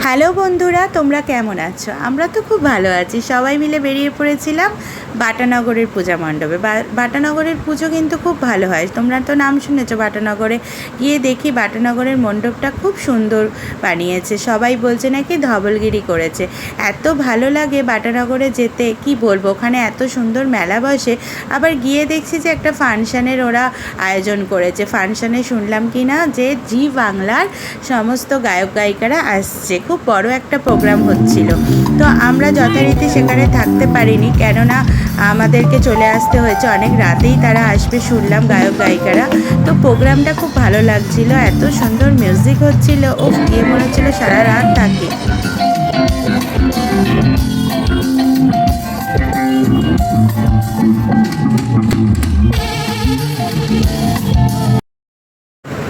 Hello বন্ধুরা, তোমরা কেমন আছো? আমরা তো খুব ভালো আছি। সবাই মিলে বেরিয়ে পড়েছিলাম বাটানগরের পূজা মণ্ডপে। বাটানগরের পুজো কিন্তু খুব ভালো হয়। তোমরা তো নাম শুনেছো বাটানগরে। গিয়ে দেখি বাটানগরের মণ্ডপটা খুব সুন্দর বানিয়েছে। সবাই বলছে নাকি ধবলগিরি করেছে। এত ভালো লাগে বাটানগরে যেতে, কি বলবো। ওখানে এত সুন্দর মেলা বসে। আবার গিয়ে দেখছি যে একটা ফাংশানের ওরা আয়োজন করেছে। ফাংশানে শুনলাম কি না যে জি বাংলার সমস্ত গায়ক গায়িকারা আসছে। খুব বড় একটা প্রোগ্রাম হচ্ছিল। তো আমরা যথারীতি সেখানে থাকতে পারিনি, কেননা আমাদেরকে চলে আসতে হয়েছে। অনেক রাতেই তারা আসবে শুনলাম গায়ক গায়িকারা। তো প্রোগ্রামটা খুব ভালো লাগছিল, এত সুন্দর মিউজিক হচ্ছিল। ও গিয়ে মনে হচ্ছিল সারা রাত থাকি।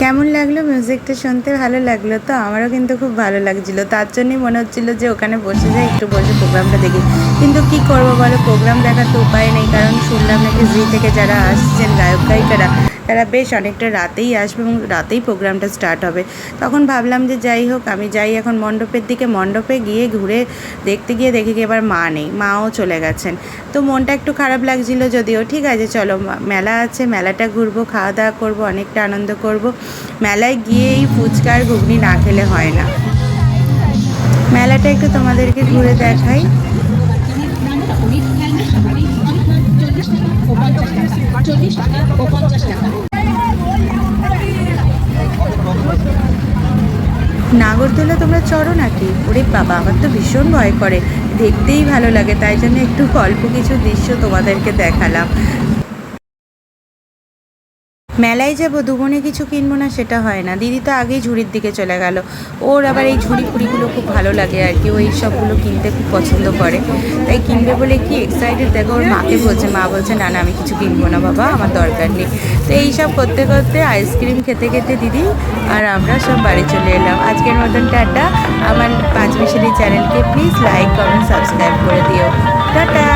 কেমন লাগলো মিউজিকটা শুনতে? ভালো লাগলো তো? আমারও কিন্তু খুব ভালো লাগছিলো। তার জন্যই মনে হচ্ছিলো যে ওখানে বসে যাই, একটু বসে প্রোগ্রামটা দেখি। কিন্তু কি করবো বলো, প্রোগ্রাম দেখার তো উপায় নেই। কারণ শুনলাম নাকি জি থেকে যারা আসছেন গায়ক গায়িকারা, তারা বেশ অনেকটা রাতেই আসবে এবং রাতেই প্রোগ্রামটা স্টার্ট হবে। তখন ভাবলাম যে যাই হোক, আমি যাই এখন মণ্ডপের দিকে। মণ্ডপে গিয়ে ঘুরে দেখতে গিয়ে দেখি কি এবার মা নেই, মাও চলে গেছেন। তো মনটা একটু খারাপ লাগছিলো যদিও। ঠিক আছে, চলো মেলা আছে, মেলাটা ঘুরবো, খাওয়া দাওয়া করবো, অনেকটা আনন্দ করব। মেলায় গিয়ে এই ফুচকা আর ঘুগনি না খেলে হয় না। মেলাটা একটু তোমাদেরকে ঘুরে দেখাই। নাগরদোলা তোমরা চড়ো নাকি? ওরে বাবা, আমার তো ভীষণ ভয় করে। দেখতেই ভালো লাগে, তাই জন্য একটু অল্প কিছু দৃশ্য তোমাদেরকে দেখালাম। মেলায় যাবো, দুবনে কিছু কিনবো না সেটা হয় না। দিদি তো আগেই ঝুড়ির দিকে চলে গেল। ওর আবার এই ঝুড়ি ফুড়িগুলো খুব ভালো লাগে আর কি। ও এই সবগুলো কিনতে খুব পছন্দ করে, তাই কিনবে বলে কি এক্সাইটেড। দেখো ওর মাকে বলছে, মা বলছে না না আমি কিছু কিনবো না বাবা, আমার দরকার নেই। তো এই সব করতে করতে আইসক্রিম খেতে খেতে দিদি আর আমরা সব বাড়ি চলে এলাম। আজকের মতন টাটা। আমার পাঁচমিশালি চ্যানেলকে প্লিজ লাইক কমেন্ট সাবস্ক্রাইব করে দিও। টাটা।